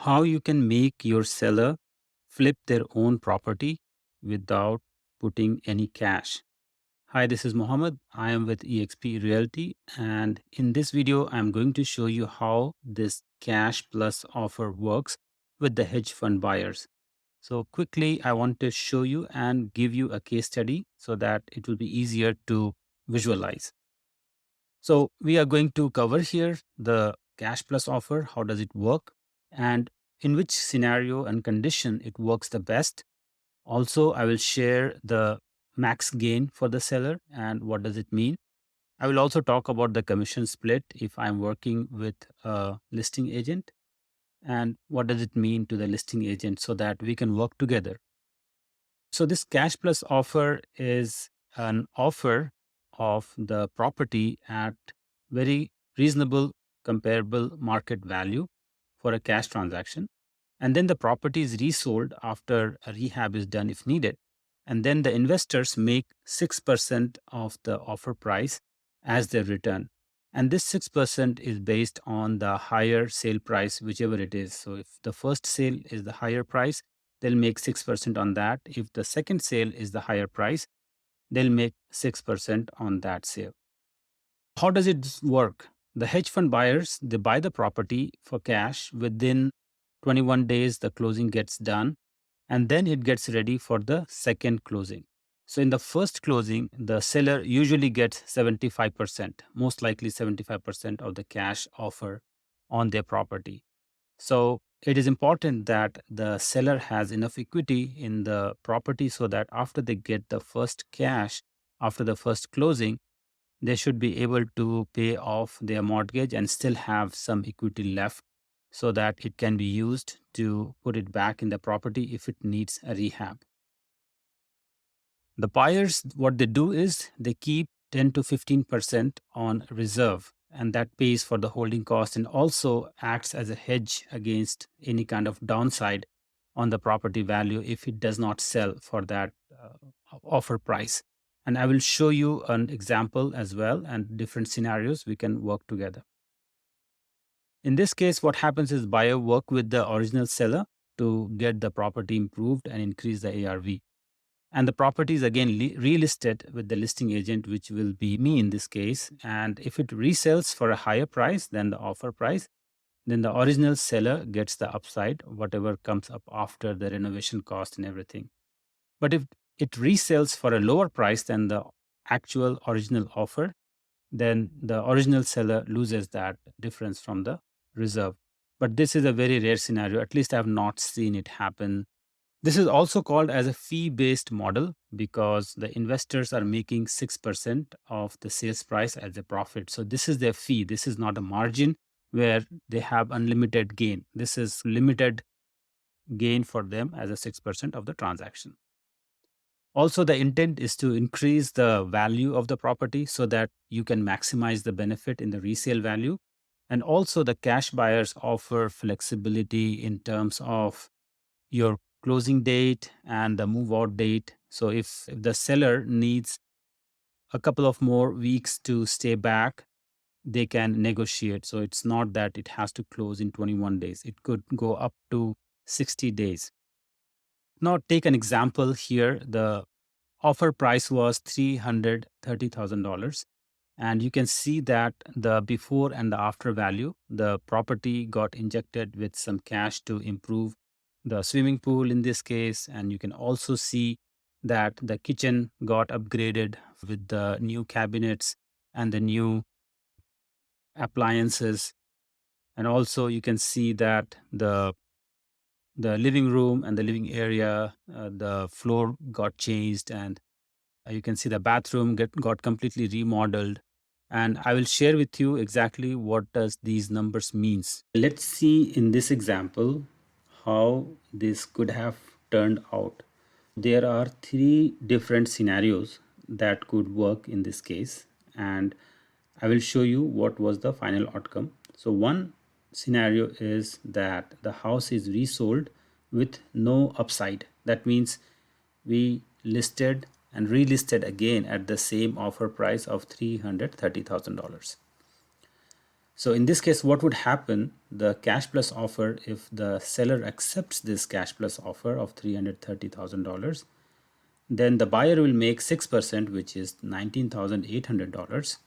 how you can make your seller flip their own property without putting any cash. Hi, this is Mohammed. I am with eXp Realty, and in this video, I'm going to show you how this cash plus offer works with the hedge fund buyers. So, quickly, I want to show you and give you a case study so that it will be easier to visualize. So, we are going to cover here the cash plus offer. How does it work? And in which scenario and condition it works the best. Also, I will share the max gain for the seller and what does it mean. I will also talk about the commission split if I'm working with a listing agent and what does it mean to the listing agent so that we can work together. So this cash plus offer is an offer of the property at very reasonable comparable market value for a cash transaction. And then the property is resold after a rehab is done if needed. And then the investors make 6% of the offer price as their return. And this 6% is based on the higher sale price, whichever it is. So if the first sale is the higher price, they'll make 6% on that. If the second sale is the higher price, they'll make 6% on that sale. How does it work? The hedge fund buyers, they buy the property for cash within 21 days, the closing gets done, and then it gets ready for the second closing. So in the first closing, the seller usually gets 75%, most likely 75% of the cash offer on their property. So it is important that the seller has enough equity in the property so that after they get the first cash, after the first closing, they should be able to pay off their mortgage and still have some equity left so that it can be used to put it back in the property if it needs a rehab. The buyers, what they do is they keep 10 to 15% on reserve, and that pays for the holding cost and also acts as a hedge against any kind of downside on the property value if it does not sell for that offer price. And I will show you an example as well and different scenarios we can work together. In this case, what happens is buyer work with the original seller to get the property improved and increase the ARV. And the property is again relisted with the listing agent, which will be me in this case. And if it resells for a higher price than the offer price, then the original seller gets the upside, whatever comes up after the renovation cost and everything. But if it resells for a lower price than the actual original offer, then the original seller loses that difference from the reserve. But this is a very rare scenario. At least I have not seen it happen. This is also called as a fee-based model because the investors are making 6% of the sales price as a profit. So this is their fee. This is not a margin where they have unlimited gain. This is limited gain for them as a 6% of the transaction. Also, the intent is to increase the value of the property so that you can maximize the benefit in the resale value. And also, the cash buyers offer flexibility in terms of your closing date and the move out date. So, if the seller needs a couple of more weeks to stay back, they can negotiate. So, it's not that it has to close in 21 days, it could go up to 60 days. Now, take an example here. The offer price was $330,000. And you can see that the before and the after value, the property got injected with some cash to improve the swimming pool in this case. And you can also see that the kitchen got upgraded with the new cabinets and the new appliances. And also you can see that the living room and the living area, the floor got changed, and you can see the bathroom got completely remodeled. And I will share with you exactly what does these numbers means. Let's see in this example how this could have turned out. There are three different scenarios that could work in this case, and I will show you what was the final outcome. So one scenario is that the house is resold with no upside. That means we listed and relisted again at the same offer price of $330,000. So in this case, what would happen? The cash plus offer, if the seller accepts this cash plus offer of $330,000, then the buyer will make 6%, which is $19,800.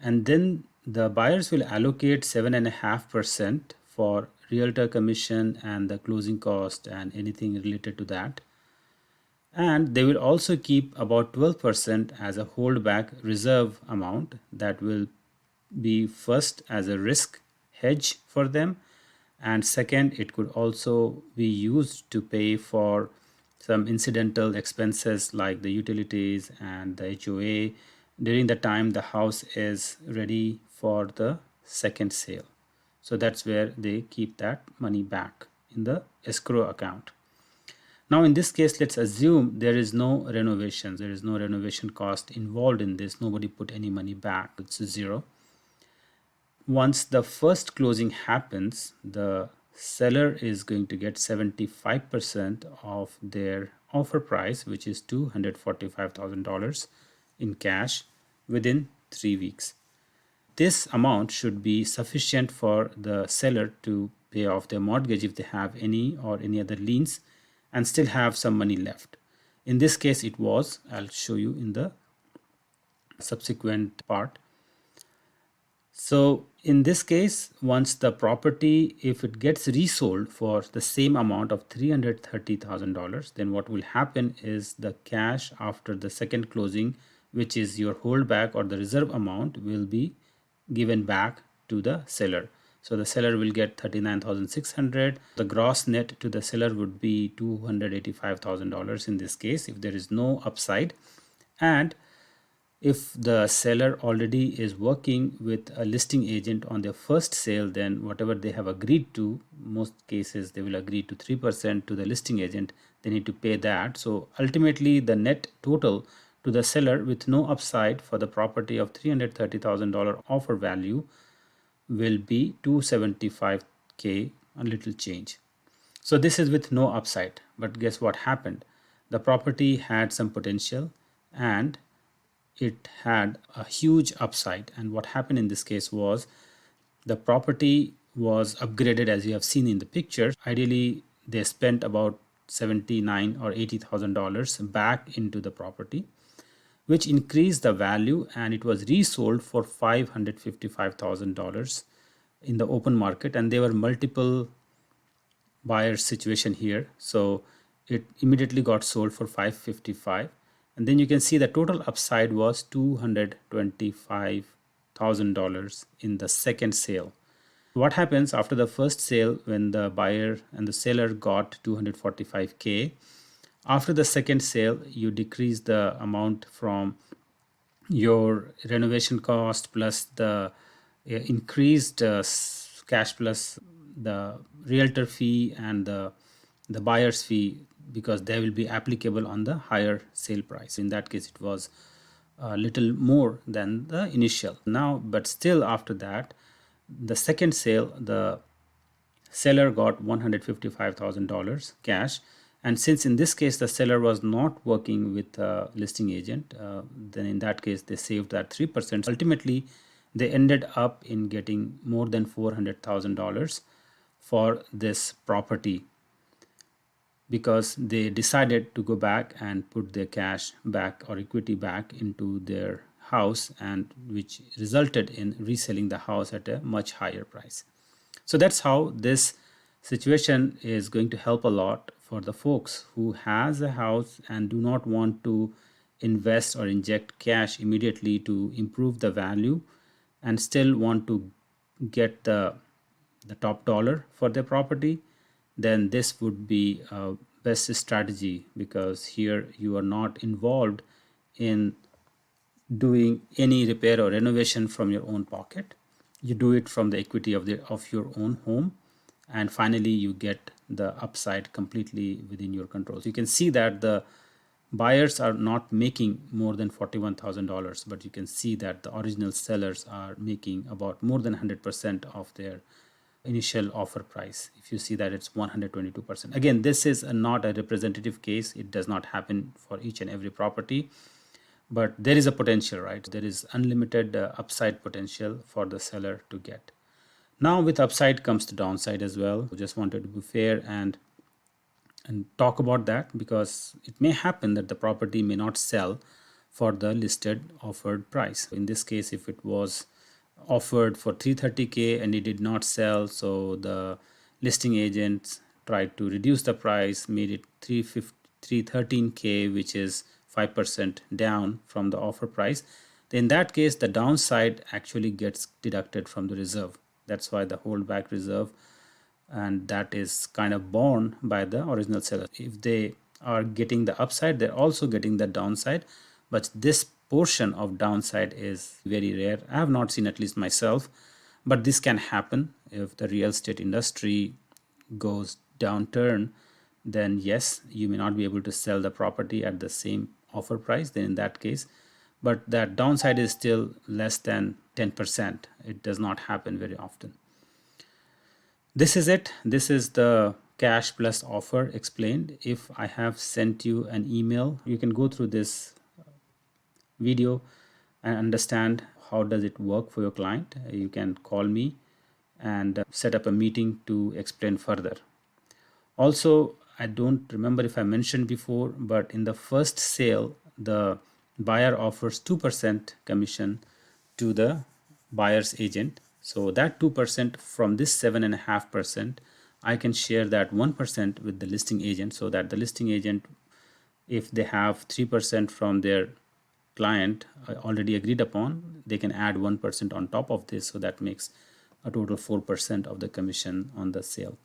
And then the buyers will allocate 7.5% for realtor commission and the closing cost and anything related to that. And they will also keep about 12% as a holdback reserve amount that will be first as a risk hedge for them, and second, it could also be used to pay for some incidental expenses like the utilities and the HOA during the time the house is ready for the second sale. So that's where they keep that money back in the escrow account. Now, in this case, let's assume there is no renovations, there is no renovation cost involved in this, nobody put any money back, it's zero. Once the first closing happens, the seller is going to get 75% of their offer price, which is $245,000 in cash within 3 weeks. This amount should be sufficient for the seller to pay off their mortgage if they have any or any other liens and still have some money left. In this case, it was. I'll show you in the subsequent part. So in this case, once the property, if it gets resold for the same amount of $330,000, then what will happen is the cash after the second closing, which is your holdback or the reserve amount, will be given back to the seller. So the seller will get $39,600. The gross net to the seller would be $285,000 in this case if there is no upside. And if the seller already is working with a listing agent on their first sale, then whatever they have agreed to, most cases they will agree to 3% to the listing agent, they need to pay that. So ultimately the net total to the seller with no upside for the property of $330,000 offer value will be $275K, a little change. So this is with no upside. But guess what happened? The property had some potential and it had a huge upside. And what happened in this case was the property was upgraded, as you have seen in the picture. Ideally, they spent about $79,000 or $80,000 back into the property, which increased the value, and it was resold for $555,000 in the open market. And there were multiple buyers situation here, so it immediately got sold for $555,000. And then you can see the total upside was $225,000 in the second sale. What happens after the first sale when the buyer and the seller got $245K? After the second sale, you decrease the amount from your renovation cost plus the increased cash plus the realtor fee and the buyer's fee, because they will be applicable on the higher sale price. In that case, it was a little more than the initial. Now, but still after that, the second sale, the seller got $155,000 cash. And since in this case the seller was not working with a listing agent, then in that case they saved that 3%. Ultimately, they ended up in getting more than $400,000 for this property, because they decided to go back and put their cash back or equity back into their house, and which resulted in reselling the house at a much higher price. So that's how this situation is going to help a lot for the folks who has a house and do not want to invest or inject cash immediately to improve the value and still want to get the top dollar for their property. Then this would be a best strategy, because here you are not involved in doing any repair or renovation from your own pocket. You do it from the equity of your own home, and finally you get the upside completely within your control. So you can see that the buyers are not making more than $41,000, but you can see that the original sellers are making about more than 100% of their initial offer price. If you see that, it's 122%. Again, this is not a representative case. It does not happen for each and every property, but there is a potential, right? There is unlimited upside potential for the seller to get. Now with upside comes the downside as well. Just wanted to be fair and talk about that, because it may happen that the property may not sell for the listed offered price. In this case, if it was offered for 330K and it did not sell, so the listing agent tried to reduce the price, made it 313K, which is 5% down from the offer price. In that case, the downside actually gets deducted from the reserve. That's why the holdback reserve, and that is kind of borne by the original seller. If they are getting the upside, they're also getting the downside, but this portion of downside is very rare. I have not seen, at least myself, but this can happen if the real estate industry goes downturn. Then yes, you may not be able to sell the property at the same offer price. Then in that case, but that downside is still less than 10%. It does not happen very often. This is it. This is the cash plus offer explained. If I have sent you an email, you can go through this video and understand how does it work for your client. You can call me and set up a meeting to explain further. Also, I don't remember if I mentioned before, but in the first sale, the buyer offers 2% commission to the buyer's agent. So that 2% from this 7.5%, I can share that 1% with the listing agent, so that the listing agent, if they have 3% from their client already agreed upon, they can add 1% on top of this. So that makes a total 4% of the commission on the sale.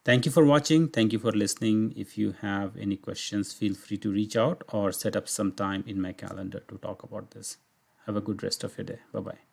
Thank you for watching. Thank you for listening. If you have any questions, feel free to reach out or set up some time in my calendar to talk about this. Have a good rest of your day. Bye-bye.